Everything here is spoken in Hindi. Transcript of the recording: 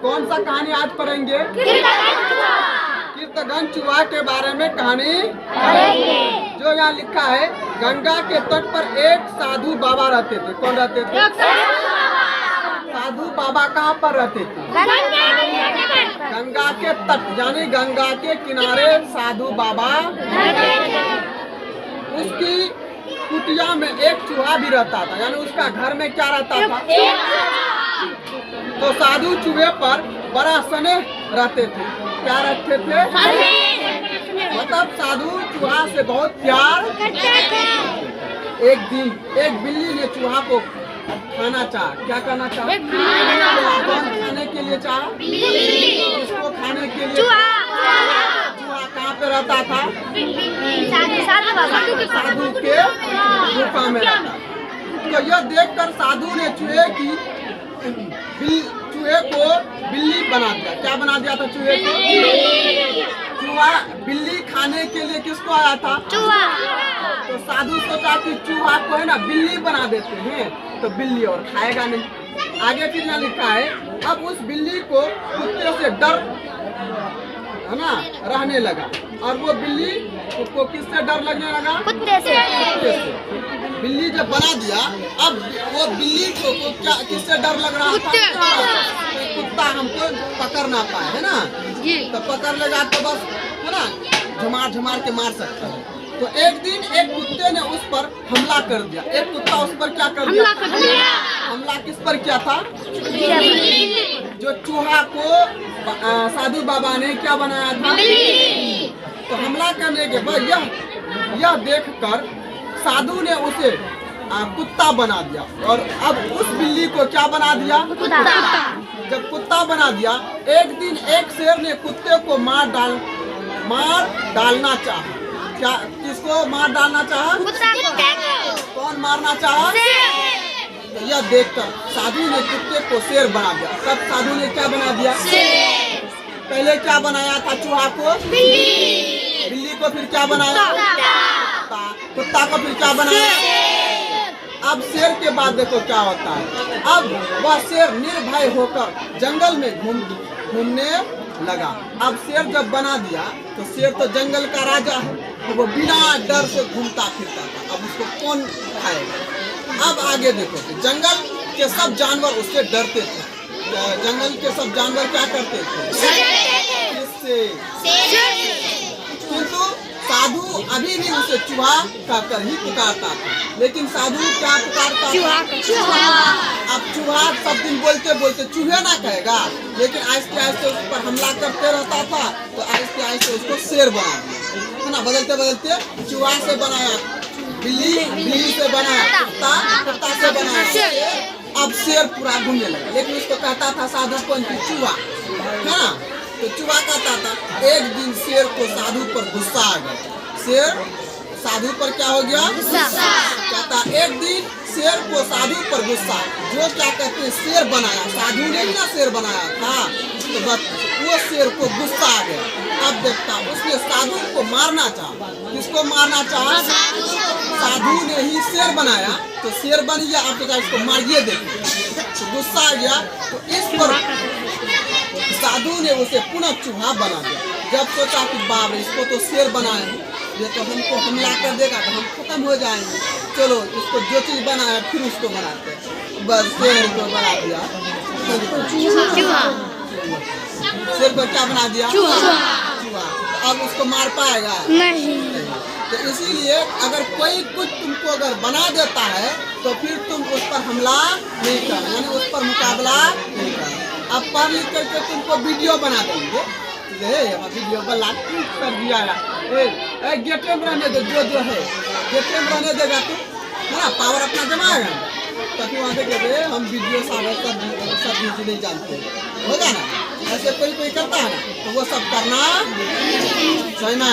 कौन सा कहानी आज पढ़ेंगे? कीर्तगंज चूहा के बारे में कहानी जो यहाँ लिखा है। गंगा के तट पर एक साधु बाबा रहते थे। कौन रहते थे? साधु बाबा कहाँ पर रहते थे? गंगा के तट यानी गंगा के किनारे साधु बाबा। उसकी कुटिया में एक चूहा भी रहता था, यानी उसका घर में क्या रहता था? तो साधु चूहे पर बड़ा स्नेह रहते थे। क्या रखते थे? मतलब साधु चूहा से बहुत प्यार करते थे। एक दिन एक बिल्ली ने चूहा को खाना चाहा। क्या करना चाहा? खाने के लिए चाहा। इसको खाने के लिए चूहा कहाँ पे रहता था? साधु के गुफा में रहता। तो यह देखकर साधु ने चूहे को बिल्ली बना दिया। क्या बना दिया था चूहे को? चूहा बिल्ली खाने के लिए किसको आया था? चूहा। तो साधु सोचा कि चूहा को है ना बिल्ली बना देते हैं तो बिल्ली और खाएगा नहीं। आगे फिर यहाँ लिखा है, अब उस बिल्ली को कुत्ते से डर है ना रहने लगा। और वो बिल्ली को किससे डर लगने लगा? कुत्ते से। बिल्ली जब बना दिया, अब वो बिल्ली को क्या किससे डर लग रहा था? कुत्ता हमको पकड़ ना पाए, है ना? तो पकड़ लेगा तो बस है ना झमार झमार के मार सकता है। तो एक दिन एक कुत्ते ने उस पर हमला कर दिया। एक कुत्ता उस पर क्या कर दिया? हमला किस पर किया था? जो चूहा को साधु बाबा ने क्या बनाया था? तो हमला करने के बाद यह देखकर साधु ने उसे कुत्ता बना दिया। और अब उस बिल्ली को क्या बना दिया? जब कुत्ता बना दिया, एक दिन एक शेर ने कुत्ते को मार डालना चाहा। क्या किसको मार डालना चाहा? कौन मारना चाहा? तो यह देखकर साधु ने कुत्ते को शेर बना दिया। तब साधु ने क्या बना दिया? पहले क्या बनाया था चूहा को? बिल्ली को फिर क्या बनाया? कुत्ता को फिर क्या बनाया? अब शेर के बाद देखो क्या होता है। अब वह शेर निर्भय होकर जंगल में घूमने लगा। अब शेर जब बना दिया तो शेर तो जंगल का राजा है, तो वो बिना डर से घूमता फिरता था। अब उसको कौन खाएगा? अब आगे देखो, जंगल के सब जानवर उससे डरते थे। जंगल के सब जानवर क्या करते थे? किंतु साधु अभी भी उसे चूहा कहकर ही पुकारता था। लेकिन साधु क्या पुकारता था? अब चूहा सब दिन बोलते बोलते चूहे ना कहेगा, लेकिन आहिस्ते आहिस्ते उस पर हमला करते रहता था। तो आहिस्ते आहिस्ते उसको शेर बना दिया, है ना? बदलते बदलते चूहा से बनाया बिल्ली, बिल्ली से बनाया कुत्ता, कुत्ता से बनाया। अब शेर पूरा घूमने लगा। लेकिन उसको कहता था साधु कौन? चूहा, है ना? तो चूहा कहता था। एक दिन शेर को साधु पर गुस्सा आ गया। शेर साधु पर क्या हो गया? कहता एक दिन शेर को साधु पर गुस्सा। जो क्या कहते हैं शेर बनाया, साधु ने ही ना शेर बनाया था। तो बस वो शेर को गुस्सा आ गया। अब देखता उसने साधु को मारना चाहा। किसको मारना चाहा? साधु ने ही शेर बनाया तो शेर बन गया। आप तो इसको मारिए देखिए। तो गुस्सा आ गया तो इस पर साधु ने उसे पुनः चूहा बना दिया। जब सोचा कि बाप रे इसको तो शेर बनाए, ये तो हमको हमला कर देगा तो हम खत्म हो जाएंगे। चलो इसको जो चीज बनाया फिर उसको बनाते हैं। बस शेर को बना दिया। शेर को क्या बना दिया? चूहा। अब उसको मार पाएगा? नहीं। तो इसीलिए अगर कोई कुछ तुमको अगर बना देता है तो फिर तुम उस पर हमला नहीं करना, यानी उस पर मुकाबला नहीं करना। अब पढ़ लिख करके तुमको वीडियो बना देंगे। वीडियो बना कर दिया गेटे में रहने दो। जो है गेटे में रहने देगा तुम, है ना? पावर अपना जमाएगा ताकि वहाँ देखे हम वीडियो सब नहीं जानते, होगा ना? ऐसे कोई करता है ना, तो वो सब करना सही ना।